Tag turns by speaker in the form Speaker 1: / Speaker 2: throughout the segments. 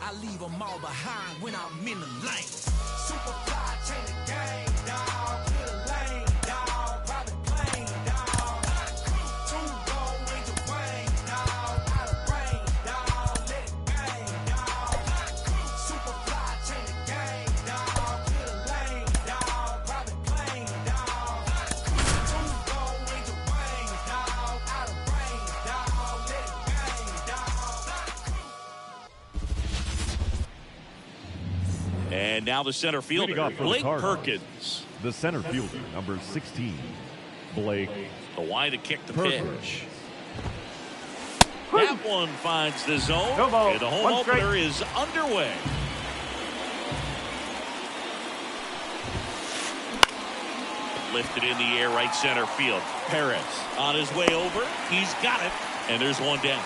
Speaker 1: I leave them all behind when I'm in the lane. Superfly, change the game, dog. Clear the lane, dog. Private plane, dog. Two gold rings of wing, dog. Out of rain, dog. Let it bang, dog. Superfly, change the game, dog. Clear the lane, dog. Private plane, dog. Two gold rings of wings, dog. Out of rain, dog. Let it bang, dog.
Speaker 2: And now the center fielder, Blake Perkins.
Speaker 3: The center fielder, number 16, Blake.
Speaker 2: The wide to kick the pitch. That one finds the zone. And the home opener is underway. Lifted in the air, right center field. Perez on his way over. He's got it. And there's one down.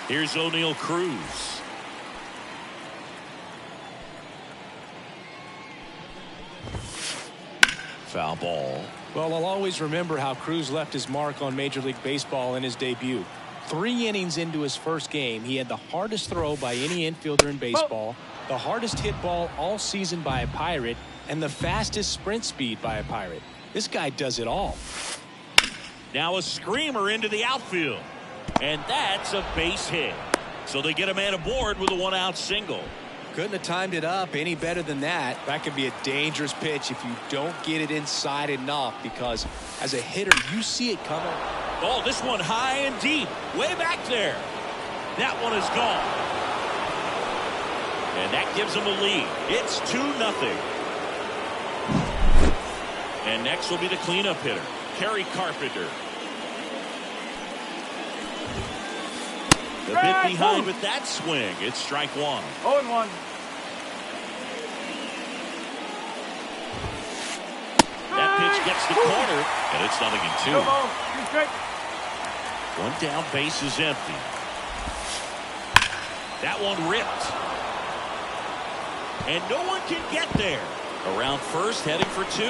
Speaker 2: Here's O'Neal Cruz. Foul ball.
Speaker 4: Well, I'll always remember how Cruz left his mark on Major League Baseball in his debut. 3 innings into his first game, he had the hardest throw by any infielder in baseball, the hardest hit ball all season by a Pirate, and the fastest sprint speed by a Pirate. This guy does it all.
Speaker 2: Now a screamer into the outfield. And that's a base hit. So they get a man aboard with a 1-out single.
Speaker 4: Couldn't have timed it up any better than that. That could be a dangerous pitch if you don't get it inside enough, because as a hitter, you see it coming.
Speaker 2: Oh, this one high and deep, way back there. That one is gone. And that gives them a lead. It's 2-0. And next will be the cleanup hitter, Kerry Carpenter. A bit behind with that swing. It's strike 1.
Speaker 5: 0-1.
Speaker 2: That pitch gets the corner, and it's 0-2. One down, base is empty. That one ripped. And no one can get there. Around first, heading for 2.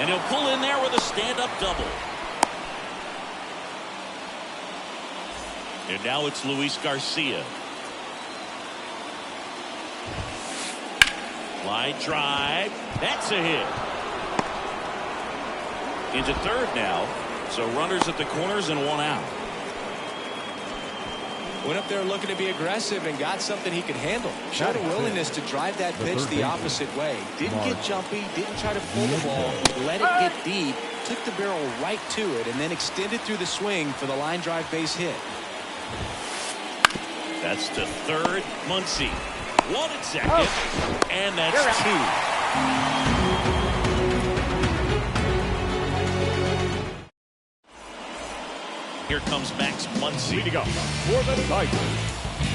Speaker 2: And he'll pull in there with a stand-up double. And now it's Luis Garcia. Line drive. That's a hit. Into third now. So runners at the corners and 1 out.
Speaker 4: Went up there looking to be aggressive and got something he could handle. Showed a willingness to drive that pitch the opposite way. Didn't get jumpy, didn't try to pull the ball, let it get deep, took the barrel right to it, and then extended through the swing for the line drive base hit.
Speaker 2: That's to third, Muncy. 1 at second, and that's 2. Here comes Max Muncy.
Speaker 3: Leading up for the Tigers.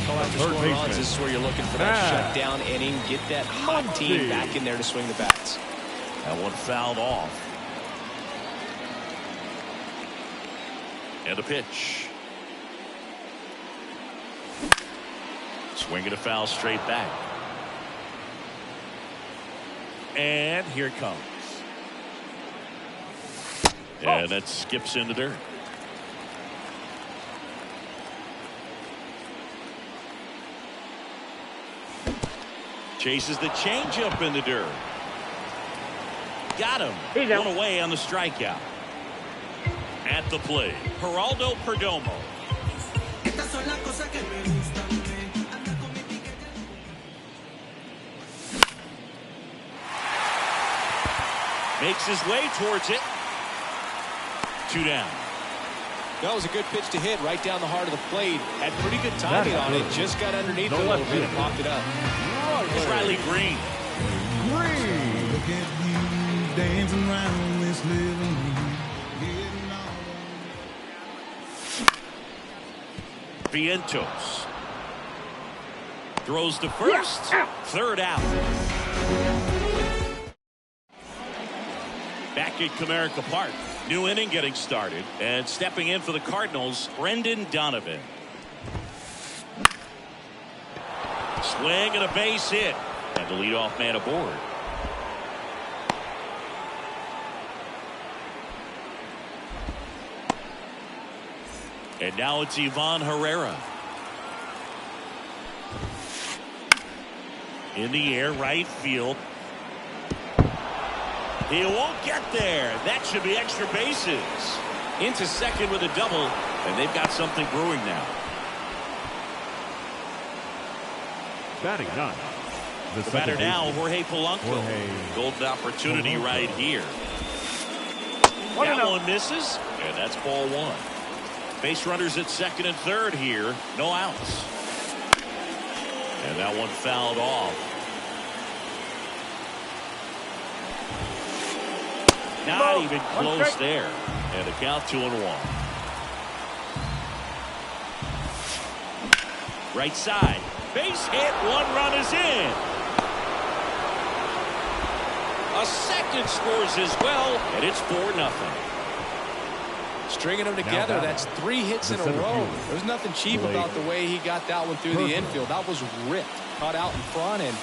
Speaker 4: After scoring runs, this is where you're looking for that shutdown inning. Get that hot team back in there to swing the bats.
Speaker 2: That one fouled off. And a pitch. Swinging a foul straight back. And here it comes. And that skips into dirt. Chases the changeup in the dirt. Got him. One away on the strikeout. At the plate, Geraldo Perdomo. Makes his way towards it. 2 down.
Speaker 4: That was a good pitch to hit right down the heart of the plate. Had pretty good timing on it. Just got underneath it a little bit and popped it up.
Speaker 2: It's Riley Green.
Speaker 1: Look at you dancing around this living room.
Speaker 2: Vientos. Throws to first. Third out. Back at Comerica Park. New inning getting started. And stepping in for the Cardinals, Brendan Donovan. Swing and a base hit. And the leadoff man aboard. And now it's Ivan Herrera. In the air, right field. He won't get there. That should be extra bases. Into second with a double, and they've got something brewing now.
Speaker 3: Batting ninth.
Speaker 2: The batter now, Jorge Polanco. Golden opportunity right here. That one misses, and that's ball one. Base runners at second and third here. No outs. And that one fouled off. Not even close there. And a count 2-1. Right side. Base hit. One run is in. A second scores as well. And it's 4-0.
Speaker 4: Stringing them together, that's 3 hits in a row. There's nothing cheap about the way he got that one through the infield. That was ripped. Caught out in front and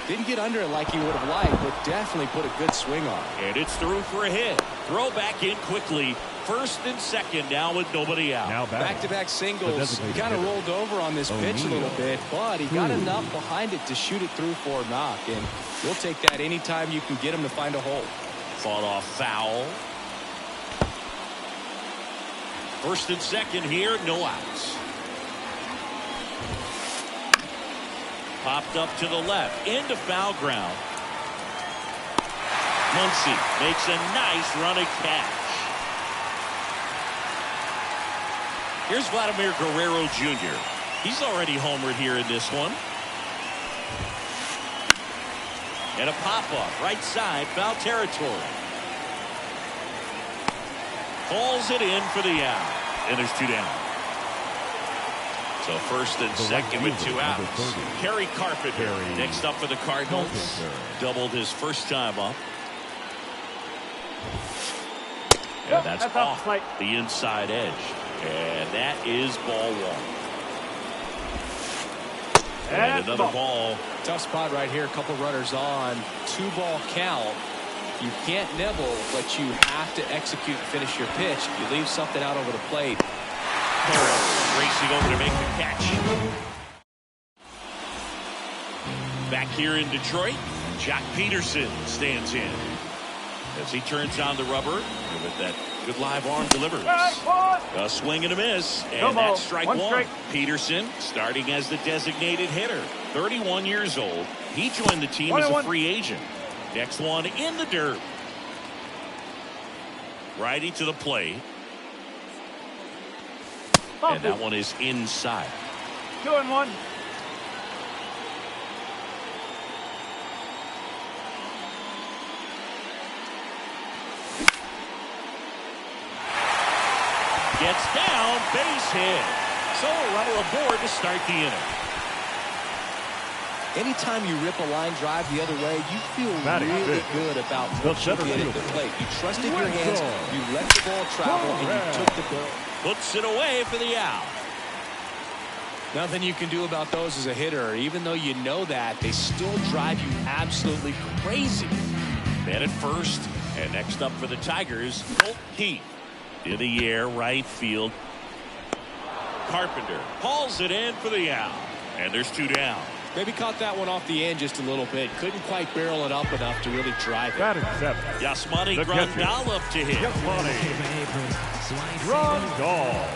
Speaker 4: didn't get under it like he would have liked, but definitely put a good swing on it.
Speaker 2: And it's through for a hit. Throw back in quickly. First and second now with nobody out.
Speaker 3: Now
Speaker 4: back-to-back singles. He kind of rolled over on this pitch a little bit, but he got enough behind it to shoot it through for a knock. And you'll take that anytime you can get him to find a hole.
Speaker 2: Fought off foul. First and second here, no outs. Popped up to the left, into foul ground. Muncy makes a nice running catch. Here's Vladimir Guerrero Jr. He's already homered here in this one. And a pop-up, right side, foul territory. Hauls it in for the out. And there's 2 down. So first and second with 2 outs. Kerry Carpenter next up for the Cardinals. Doubled his first time up. And that's off the inside edge. And that is ball one. And another ball.
Speaker 4: Tough spot right here. A couple runners on. 2-ball count. You can't nibble, but you have to execute and finish your pitch. You leave something out over the plate.
Speaker 2: Harris racing over to make the catch. Back here in Detroit, Jock Peterson stands in as he turns on the rubber with that good live arm delivers. A swing and a miss, and that's strike one. Peterson starting as the designated hitter, 31 years old. He joined the team as a free agent. Next one in the dirt. Righty to the plate. And that one is inside.
Speaker 5: 2-1.
Speaker 2: Gets down, base hit. So a runner aboard to start the inning.
Speaker 4: Anytime you rip a line drive the other way, you feel really good about what you did at the plate. You trusted your hands, you let the ball travel, and you took the ball.
Speaker 2: Puts it away for the out.
Speaker 4: Nothing you can do about those as a hitter. Even though you know that, they still drive you absolutely crazy.
Speaker 2: Man at first, and next up for the Tigers, Colt Heath. In the air, right field. Carpenter hauls it in for the out. And there's 2 down.
Speaker 4: Maybe caught that one off the end just a little bit. Couldn't quite barrel it up enough to really drive it.
Speaker 2: Yasmani Grandal up to hit.
Speaker 3: Grandal.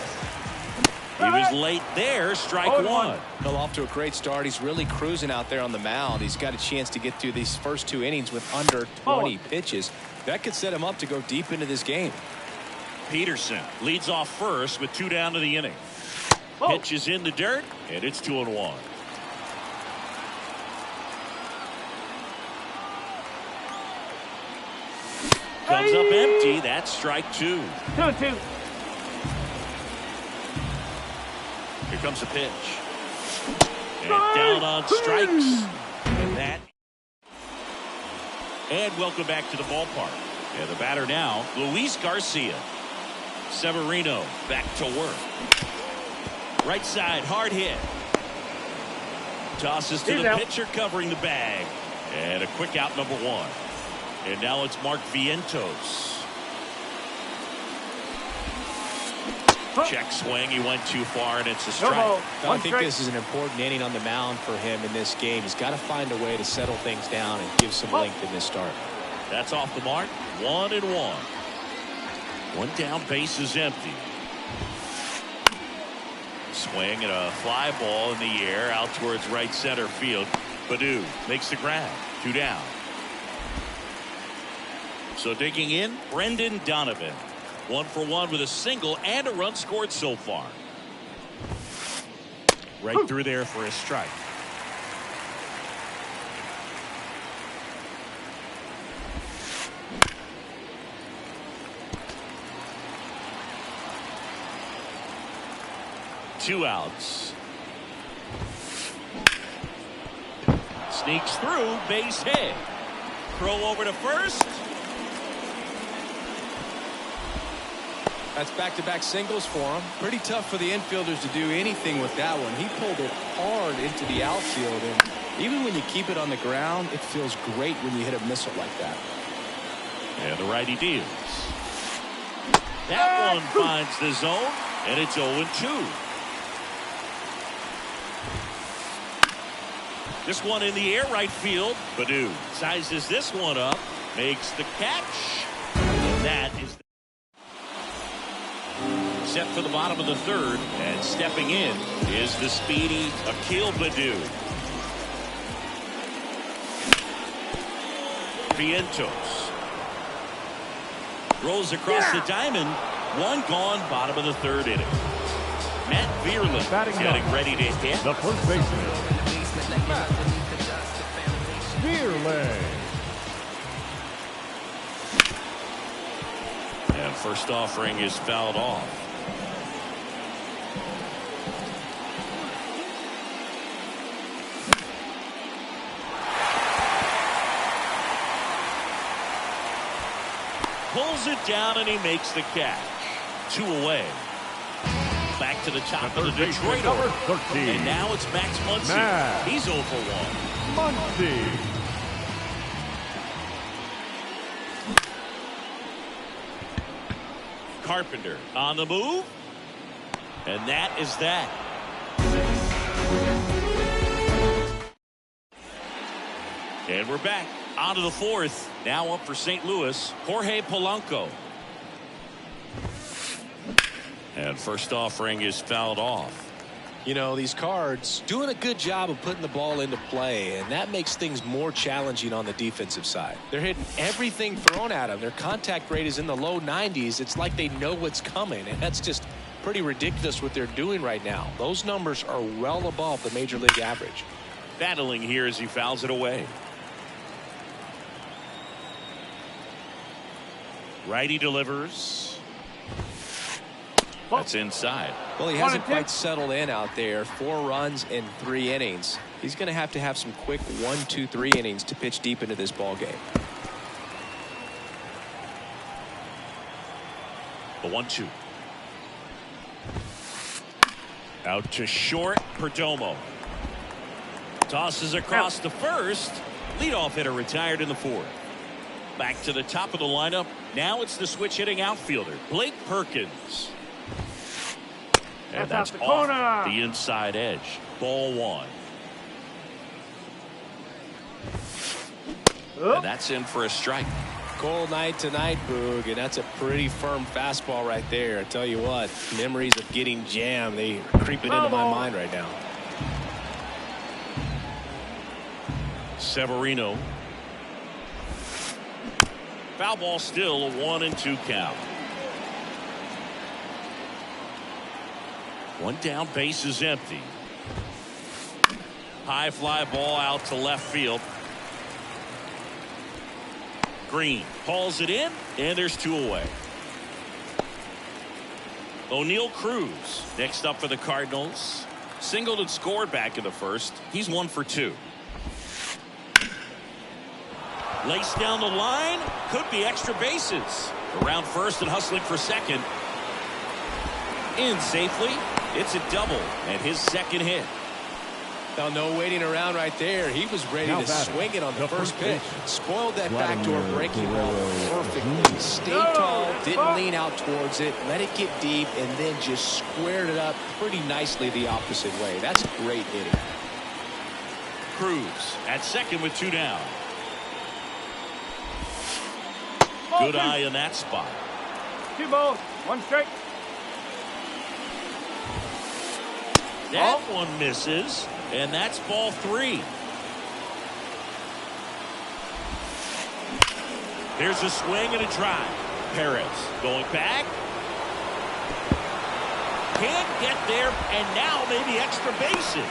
Speaker 2: He was late there. Strike one.
Speaker 4: Well, off to a great start. He's really cruising out there on the mound. He's got a chance to get through these first 2 innings with under 20 pitches. That could set him up to go deep into this game.
Speaker 2: Peterson leads off first with 2 down to the inning. Pitch is in the dirt, and it's 2-1. Comes up empty. That's strike 2.
Speaker 5: 2-2.
Speaker 2: Here comes the pitch. And down on strikes. And welcome back to the ballpark. And the batter now, Luis Garcia. Severino back to work. Right side, hard hit. Tosses to the pitcher covering the bag. And a quick out, number 1. And now it's Mark Vientos. Check swing. He went too far, and it's a strike.
Speaker 4: I think this is an important inning on the mound for him in this game. He's got to find a way to settle things down and give some length in this start.
Speaker 2: That's off the mark. 1-1. One down, base is empty. Swing and a fly ball in the air out towards right center field. Baddoo makes the grab. 2 down. So digging in, Brendan Donovan. 1 for 1 with a single and a run scored so far. Right through there for a strike. Two outs. Sneaks through, base hit. Throw over to first.
Speaker 4: That's back-to-back singles for him. Pretty tough for the infielders to do anything with that one. He pulled it hard into the outfield, and even when you keep it on the ground, it feels great when you hit a missile like that.
Speaker 2: And the righty deals. That one finds the zone, and it's 0-2. This one in the air, right field. Baddoo sizes this one up, makes the catch, and that is set for the bottom of the third, and stepping in is the speedy Akil Baddoo. Vientos rolls across the diamond. One gone, bottom of the third inning. Matt Vierland getting ready to hit.
Speaker 3: The first baseman, Matt Vierland.
Speaker 2: And first offering is fouled off. Pulls it down and he makes the catch. 2 away. Back to the top of the Detroit order. And now it's Max Muncy. He's 0 for 1.
Speaker 3: Muncy.
Speaker 2: Carpenter on the move. And that is that. And we're back. On to the fourth. Now up for St. Louis, Jorge Polanco. And first offering is fouled off.
Speaker 4: You know, these Cards doing a good job of putting the ball into play, and that makes things more challenging on the defensive side. They're hitting everything thrown at them. Their contact rate is in the low 90s. It's like they know what's coming, and that's just pretty ridiculous what they're doing right now. Those numbers are well above the major league average.
Speaker 2: Battling here as he fouls it away. Righty delivers. That's inside.
Speaker 4: Well, he hasn't quite settled in out there. 4 runs in 3 innings. He's going to have some quick 1, 2, 3 innings to pitch deep into this ball game.
Speaker 2: The 1-2. Out to short. Perdomo tosses across the first. Leadoff hitter retired in the 4th. Back to the top of the lineup. Now it's the switch hitting outfielder, Blake Perkins. And that's off the inside edge. Ball 1. And that's in for a strike.
Speaker 4: Cold night tonight, Boog, and that's a pretty firm fastball right there. I tell you what, memories of getting jammed, they are creeping into my mind right now.
Speaker 2: Severino. Foul ball, still a 1-2 count. One down, base is empty. High fly ball out to left field. Green hauls it in, and there's 2 away. O'Neal Cruz next up for the Cardinals. Singled and scored back in the first. He's 1 for 2. Laced down the line, could be extra bases. Around first and hustling for second. In safely, it's a double and his second hit.
Speaker 4: Well, no waiting around right there. He was ready to swing it on the first pitch. Spoiled that backdoor breaking ball perfectly. Stayed tall, didn't lean out towards it, let it get deep, and then just squared it up pretty nicely the opposite way. That's great hitting.
Speaker 2: Cruz at second with 2 down. Good eye in that spot.
Speaker 5: 2 balls, 1 strike.
Speaker 2: That one misses, and that's ball 3. Here's a swing and a drive. Perez going back. Can't get there, and now maybe extra bases.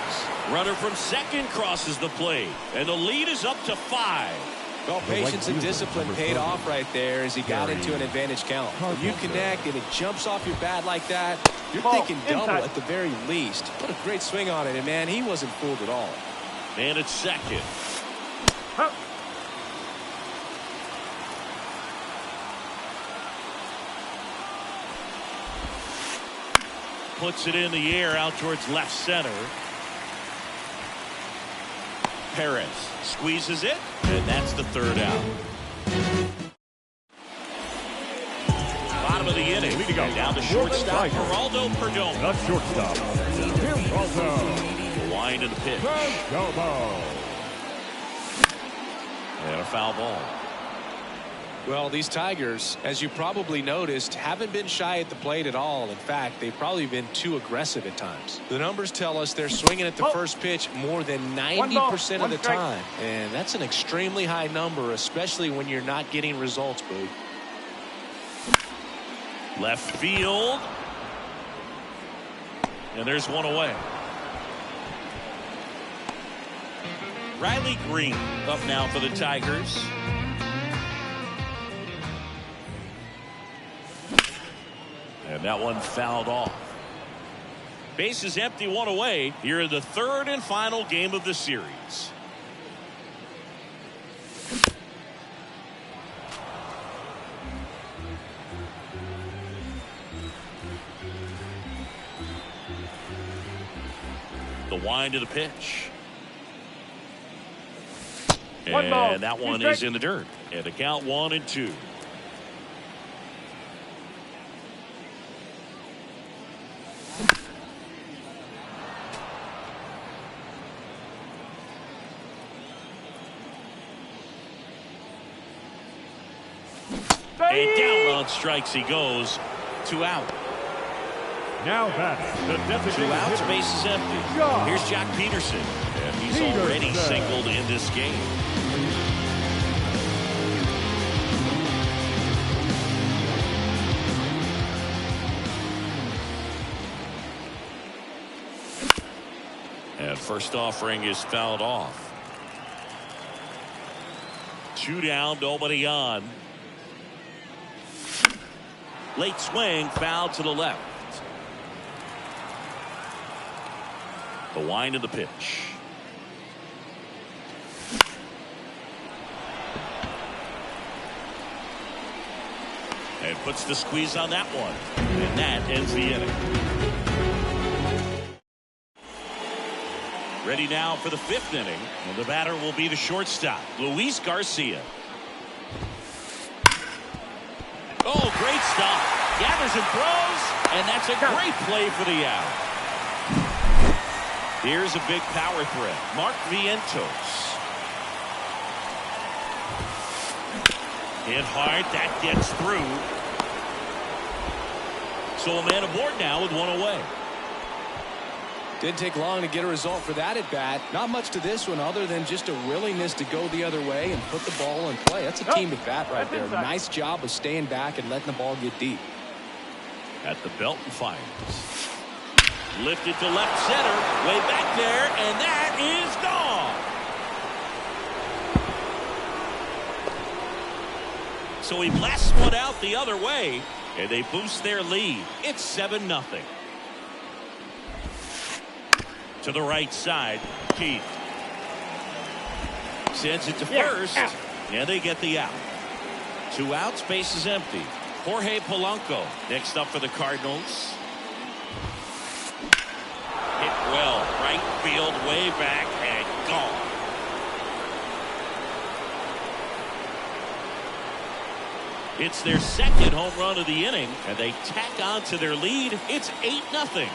Speaker 2: Runner from second crosses the plate, and the lead is up to 5.
Speaker 4: Well, patience and discipline paid off right there as he got into an advantage count. When you connect and it jumps off your bat like that, you're thinking double at the very least. What a great swing on it, and man, he wasn't fooled at all.
Speaker 2: And it's second. Puts it in the air out towards left center. Perez squeezes it, and that's the 3rd out. Bottom of the inning. Down to shortstop, Geraldo Perdomo.
Speaker 3: The shortstop, Geraldo.
Speaker 2: The wind of the pitch. And a foul ball.
Speaker 4: Well, these Tigers, as you probably noticed, haven't been shy at the plate at all. In fact, they've probably been too aggressive at times. The numbers tell us they're swinging at the first pitch more than 90% of the time. And that's an extremely high number, especially when you're not getting results, Boog.
Speaker 2: Left field. And there's one away. Riley Green up now for the Tigers. And that one fouled off. Base is empty, 1 away here in the 3rd and final game of the series. The wind of the pitch. And that one is in the dirt. And the count 1-2. And down on strikes he goes. 2 out.
Speaker 3: Now batting, the designated
Speaker 2: 2 outs,
Speaker 3: hitter.
Speaker 2: base is empty. Here's Jack Peterson, and he's already singled in this game. And first offering is fouled off. 2 down, nobody on. Late swing, foul to the left. The wind of the pitch. And puts the squeeze on that one. And that ends the inning. Ready now for the 5th inning. And the batter will be the shortstop, Luis Garcia. Oh, great stop. Gathers and throws, and that's a great play for the out. Here's a big power threat, Mark Vientos. Hit hard, that gets through. So a man aboard now with 1 away.
Speaker 4: Didn't take long to get a result for that at bat. Not much to this one other than just a willingness to go the other way and put the ball in play. That's a team at bat right there. Nice job of staying back and letting the ball get deep.
Speaker 2: At the belt and fires. Lifted to left center, way back there, and that is gone. So he blasts one out the other way, and they boost their lead. It's 7-0. To the right side, Keith sends it to first, and they get the out. 2 outs, base is empty. Jorge Polanco next up for the Cardinals. Hit well, right field, way back, and gone. It's their second home run of the inning, and they tack on to their lead. It's 8-0.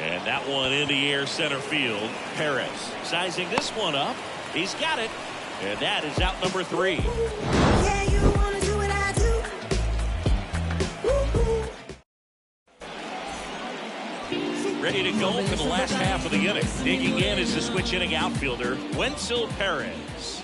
Speaker 2: And that one in the air center field. Perez sizing this one up. He's got it. And that is out number 3.
Speaker 6: Yeah, you wanna do what I do.
Speaker 2: Ready to go for the last half of the inning. Digging in is the switch inning outfielder, Wenzel Perez.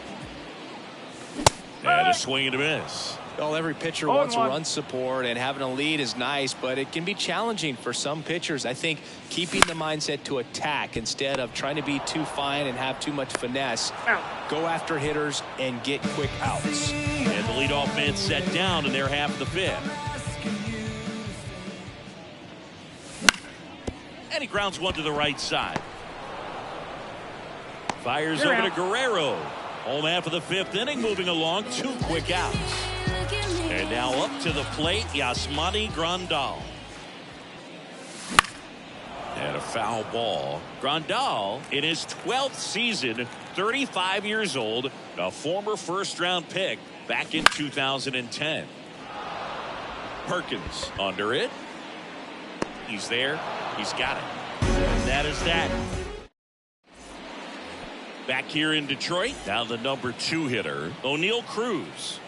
Speaker 2: And a swing and a miss.
Speaker 4: Well, every pitcher wants run support, and having a lead is nice, but it can be challenging for some pitchers. I think keeping the mindset to attack instead of trying to be too fine and have too much finesse. Go after hitters and get quick outs.
Speaker 2: And the leadoff man set down in their half of the 5th. And he grounds one to the right side. Fires over to Guerrero. Home half of the 5th inning, moving along, 2 quick outs. And now up to the plate, Yasmani Grandal. And a foul ball. Grandal, in his 12th season, 35 years old, a former first-round pick back in 2010. Perkins under it. He's there. He's got it. And that is that. Back here in Detroit, now the number 2 hitter, O'Neal Cruz.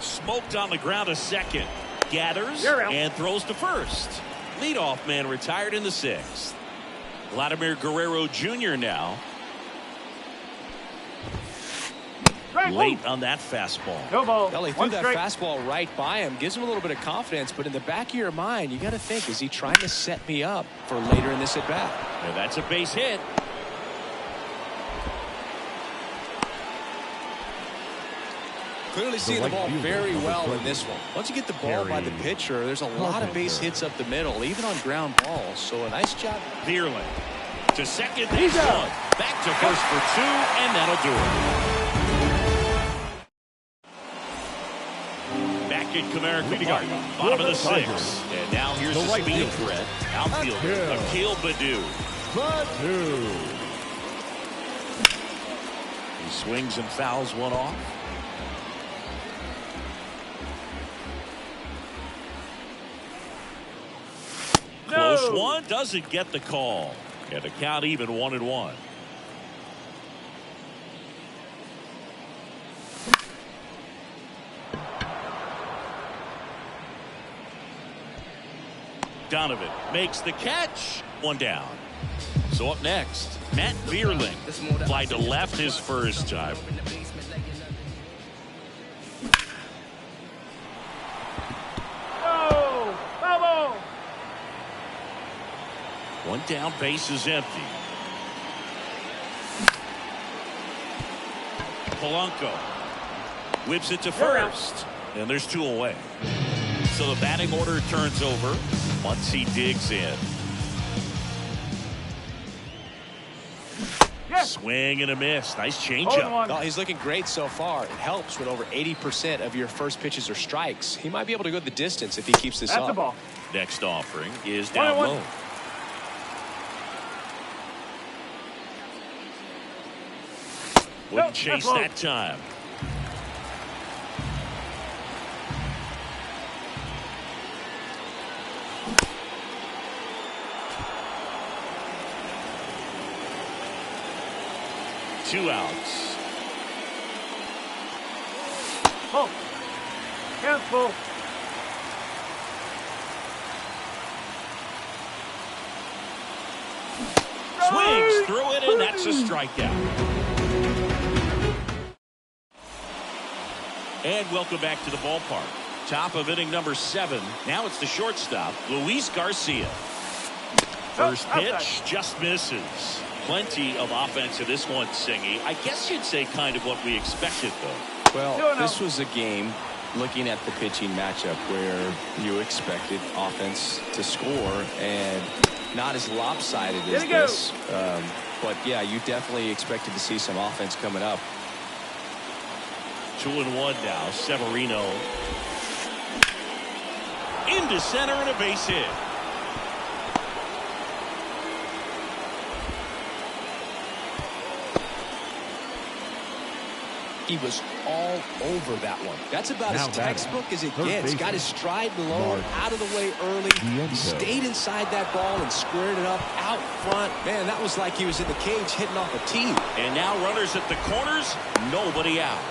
Speaker 2: Smoked on the ground a second. Gathers and throws to first. Leadoff man retired in the 6th. Vladimir Guerrero Jr. now. Late on that fastball.
Speaker 5: No ball.
Speaker 4: Well, he threw that fastball right by him. Gives him a little bit of confidence, but in the back of your mind, you got to think, is he trying to set me up for later in this at-bat?
Speaker 2: And that's a base hit.
Speaker 4: Clearly seeing the ball very well in this one. Once you get the ball by the pitcher, there's a lot of base hits up the middle, even on ground balls. So a nice job.
Speaker 2: Vierling to second. He's one. Back to first for 2, and that'll do it. Back in Comerica Park, bottom of the 6th. And now here's the speed threat. Outfielder Akil Baddoo. He swings and fouls one off. Close one, doesn't get the call. And the count even 1-1. Donovan makes the catch. 1 down. So up next, Matt Vierling. Fly to left his first time. One down, base is empty. Polanco whips it to first, and there's 2 away. So the batting order turns over once he digs in. Swing and a miss. Nice changeup.
Speaker 4: Oh, he's looking great so far. It helps when over 80% of your first pitches are strikes. He might be able to go the distance if he keeps this up.
Speaker 5: That's a ball.
Speaker 2: Next offering is down low. Wouldn't chase that time. Two outs.
Speaker 5: Oh, cancel.
Speaker 2: Swings through it, and that's a strikeout. And welcome back to the ballpark. Top of inning number 7. Now it's the shortstop, Luis Garcia. First pitch just misses. Plenty of offense in this one, Singy. I guess you'd say kind of what we expected, though.
Speaker 4: Well, this was a game, looking at the pitching matchup, where you expected offense to score, and not as lopsided as this. But, yeah, you definitely expected to see some offense coming up.
Speaker 2: 2-1 now. Severino. In into center and a base hit.
Speaker 4: He was all over that one. That's about
Speaker 3: Now
Speaker 4: as textbook as it gets. Got his stride low, out of the way early. He stayed inside that ball and squared it up out front. Man, that was like he was in the cage hitting off a tee.
Speaker 2: And now runners at the corners, nobody out.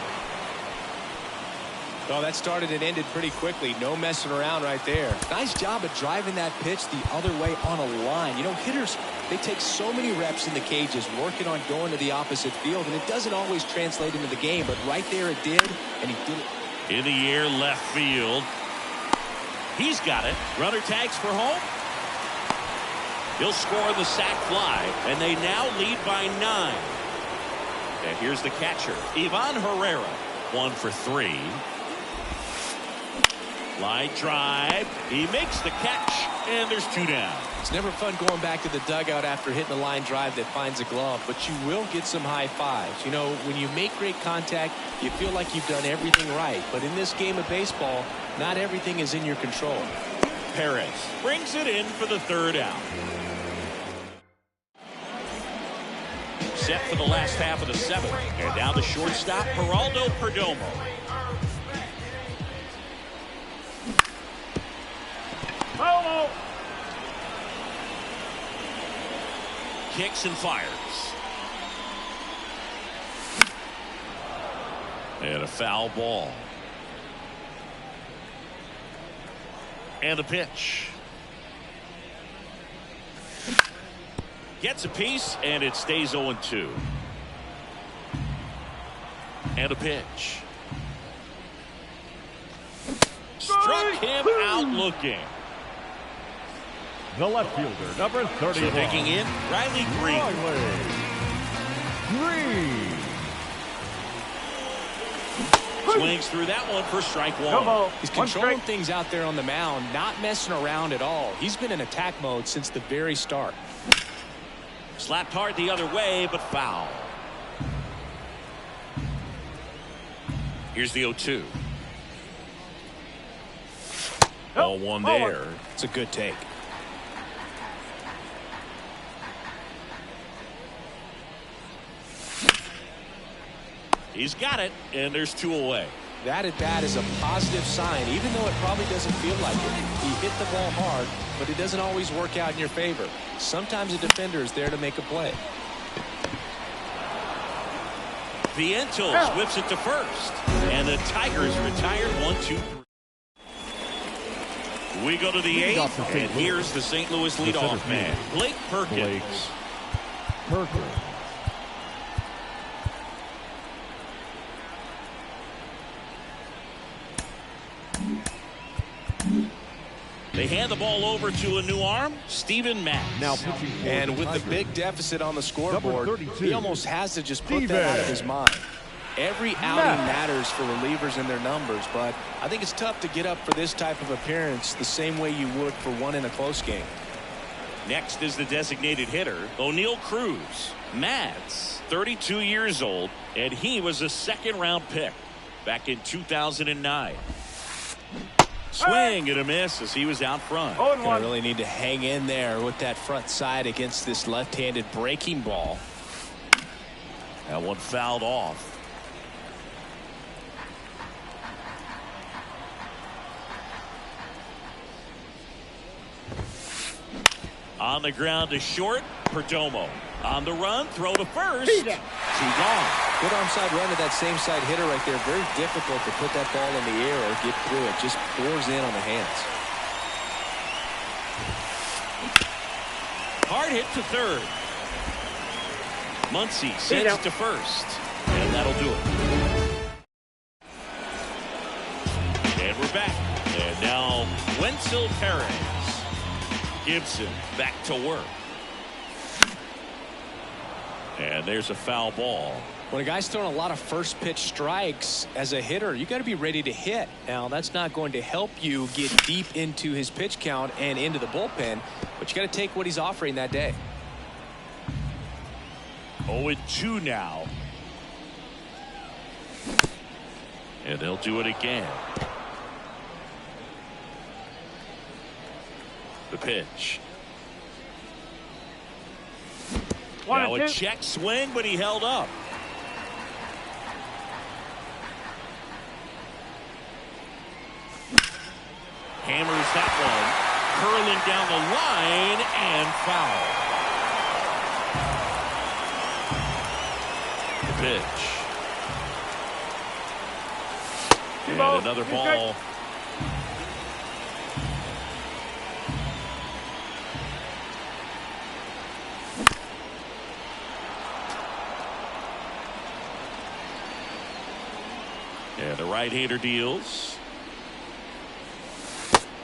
Speaker 4: Well, that started and ended pretty quickly. No messing around right there. Nice job of driving that pitch the other way on a line. You know, hitters, they take so many reps in the cages working on going to the opposite field, and it doesn't always translate into the game, but right there it did, and he did it.
Speaker 2: In the air, left field. He's got it. Runner tags for home. He'll score the sac fly, and they now lead by 9. And here's the catcher, Ivan Herrera. 1 for 3. Line drive. He makes the catch, and there's 2 down.
Speaker 4: It's never fun going back to the dugout after hitting a line drive that finds a glove, but you will get some high fives. You know, when you make great contact, you feel like you've done everything right. But in this game of baseball, not everything is in your control.
Speaker 2: Perez brings it in for the 3rd out. Set for the last half of the 7th. And now the shortstop, Geraldo Perdomo.
Speaker 5: Hello.
Speaker 2: Kicks and fires. And a foul ball. And a pitch. Gets a piece, and it stays 0-2. And a pitch. Struck him out looking.
Speaker 3: The left fielder, number 31.
Speaker 2: So taking in Riley Green. Swings through that one for strike 1.
Speaker 4: He's controlling things out there on the mound, not messing around at all. He's been in attack mode since the very start.
Speaker 2: Slapped hard the other way, but foul. Here's the 0-2. Ball 1 there.
Speaker 4: It's a good take.
Speaker 2: He's got it, and there's 2 away.
Speaker 4: That at bat is a positive sign, even though it probably doesn't feel like it. He hit the ball hard, but it doesn't always work out in your favor. Sometimes a defender is there to make a play.
Speaker 2: Vientos whips it to first, and the Tigers retired 1-2. We go to the 8th, and here's the St. Louis leadoff man, Blake Perkins. They hand the ball over to a new arm, Steven Matz.
Speaker 3: Now pitching.
Speaker 4: And with the big deficit on the scoreboard, he almost has to just put that out of his mind. Every outing matters for relievers and their numbers, but I think it's tough to get up for this type of appearance the same way you would for one in a close game.
Speaker 2: Next is the designated hitter, O'Neal Cruz. Matz, 32 years old, and he was a 2nd-round pick back in 2009. Swing and a miss as he was out front.
Speaker 4: Gonna really need to hang in there with that front side against this left-handed breaking ball.
Speaker 2: That one fouled off. On the ground to short, Perdomo. On the run, throw to first. 2 gone.
Speaker 4: Good onside run to that same side hitter right there. Very difficult to put that ball in the air or get through it. Just pours in on the hands.
Speaker 2: Hard hit to 3rd. Muncy sends to first. And that'll do it. And we're back. And now Wenzel Perez. Gibson back to work. And there's a foul ball.
Speaker 4: When a guy's throwing a lot of first pitch strikes as a hitter, you got to be ready to hit. Now, that's not going to help you get deep into his pitch count and into the bullpen, but you got to take what he's offering that day.
Speaker 2: 0-2 now. And they'll do it again. The pitch.
Speaker 5: One
Speaker 2: Now
Speaker 5: and
Speaker 2: a
Speaker 5: two.
Speaker 2: check swing, but he held up. Hammers that one. Curling down the line and foul. The pitch. And another ball. And the right-hander deals.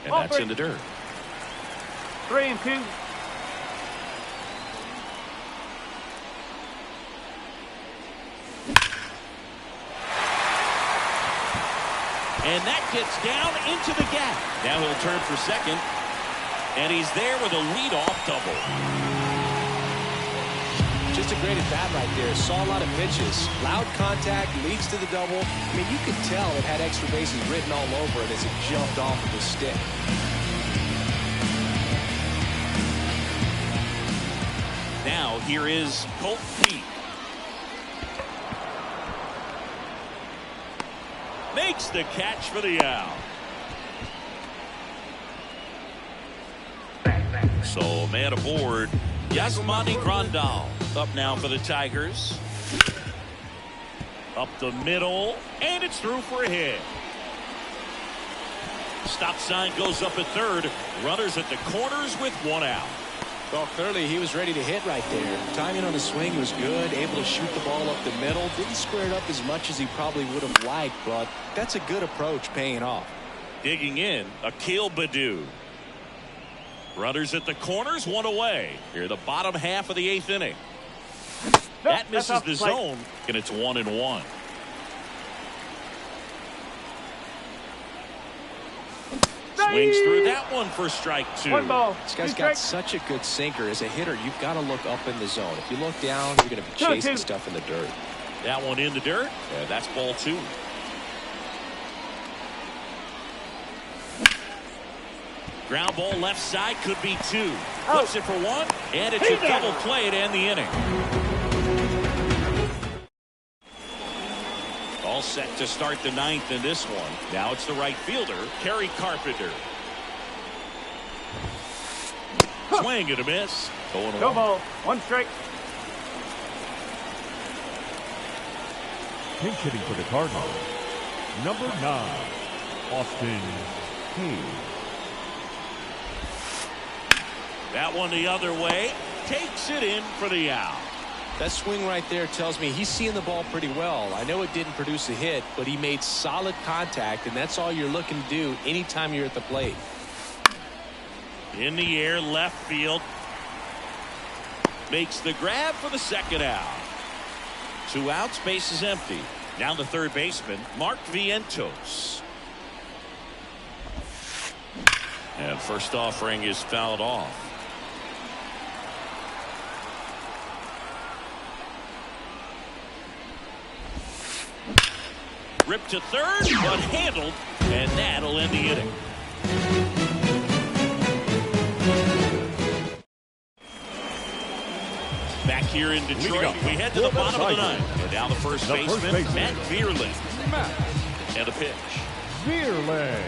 Speaker 2: And that's in the dirt.
Speaker 5: 3 and 2.
Speaker 2: And that gets down into the gap. Now he'll turn for second. And he's there with a leadoff double.
Speaker 4: Just a great at bat right there. Saw a lot of pitches. Loud contact leads to the double. I mean, you could tell it had extra bases written all over it as it jumped off of his stick.
Speaker 2: Now here is Colt Pete. Makes the catch for the out. So man aboard. Yasmani Grandal up now for the Tigers. Up the middle, and it's through for a hit. Stop sign goes up at third. Runners at the corners with one out.
Speaker 4: Well, clearly he was ready to hit right there. Timing on the swing was good, able to shoot the ball up the middle. Didn't square it up as much as he probably would have liked, but that's a good approach paying off.
Speaker 2: Digging in, Akil Baddoo. Runners at the corners, one away. Here, the bottom half of the 8th inning. That misses the zone, and it's 1-1. Swings through that one for strike 2.
Speaker 5: 1 ball.
Speaker 4: This guy's
Speaker 5: 2
Speaker 4: got
Speaker 5: strikes.
Speaker 4: such a good sinker. As a hitter, you've got to look up in the zone. If you look down, you're going to be chasing stuff in the dirt.
Speaker 2: That one in the dirt, and that's ball 2. Ground ball left side, could be 2. Flips it for 1, and it should double play to end the inning. All set to start the 9th in this one. Now it's the right fielder, Kerry Carpenter. Swing and a miss. 0-1.
Speaker 5: No ball. 1 strike.
Speaker 3: Pinch hitting for the Cardinals, number 9, Austin Hayes.
Speaker 2: That one the other way. Takes it in for the out.
Speaker 4: That swing right there tells me he's seeing the ball pretty well. I know it didn't produce a hit, but he made solid contact, and that's all you're looking to do anytime you're at the plate.
Speaker 2: In the air, left field. Makes the grab for the second out. 2 outs, base is empty. Now the third baseman, Mark Vientos. And first offering is fouled off. Ripped to third, but handled, and that'll end the inning. Back here in Detroit, we head to the bottom of the 9th. And now the first baseman, Matt Vierling. And a pitch.
Speaker 3: Vierling.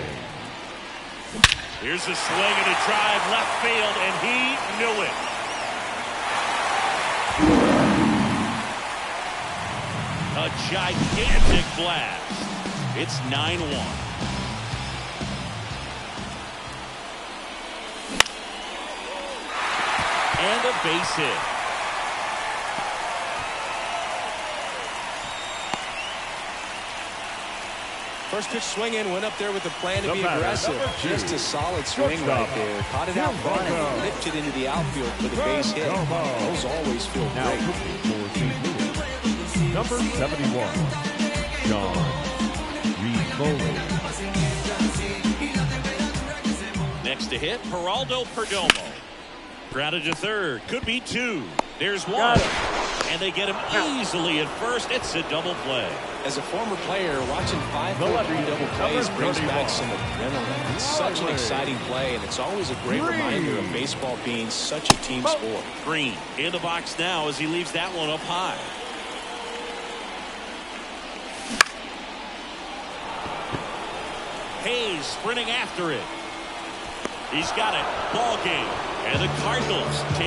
Speaker 2: Here's a swing and a drive left field, and he knew it. A gigantic blast. It's 9-1. And a base hit.
Speaker 4: First pitch swinging, went up there with a plan to
Speaker 3: The
Speaker 4: be
Speaker 3: batter,
Speaker 4: aggressive.
Speaker 3: number 2.
Speaker 4: Just a solid swing right there. Caught it out front and lipped it into the outfield for the base hit. Those always feel
Speaker 3: Now
Speaker 4: great.
Speaker 3: pitching for St. Louis, number 71, John Rivoli.
Speaker 2: Next to hit, Geraldo Perdomo. Grounded to third. Could be 2. There's 1. And they get him easily at first. It's a double play.
Speaker 4: As a former player, watching 5-4-3 double plays brings back some adrenaline. It's such an exciting play, and it's always a great reminder of baseball being such a team sport.
Speaker 2: Green in the box now as he leaves that one up high. Hayes sprinting after it. He's got it. Ball game. And the Cardinals take